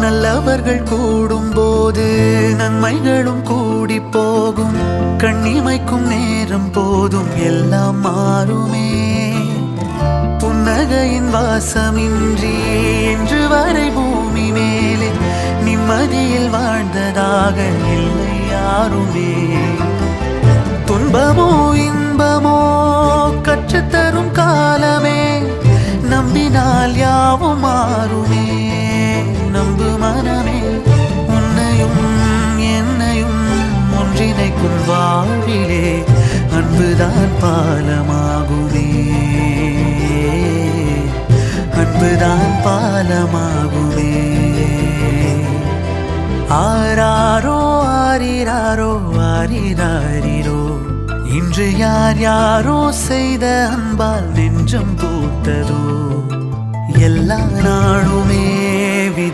நல்லவர்கள் கூடும்போது நன்மைகளும் கூடி போகும். கண்ணிமைக்கும் நேரம் போதும் எல்லாம் மாறுமே. புன்னகையின் வாசமின்றி இன்று வரை பூமி மேலே நிம்மதியில் வாழ்ந்ததாக இல்லை யாருமே. துன்பமோ இன்பமோ கற்றுத்தரும் காலமே, நம்பினால் யாவும் மாறுமே. நம்பு மனமே, உன்னையும் என்னையும் ஒன்றிணைக்கும் வாழ்விலே அன்புதான் பாலமாகுமே. அன்புதான் பாலமாகுமே. ஆராரோ ஆரிராரோ ஆரிராரிரோ, இன்று யார் யாரோ செய்த அன்பால் நெஞ்சம் பூத்ததோ. எல்லா நாளுமே விதை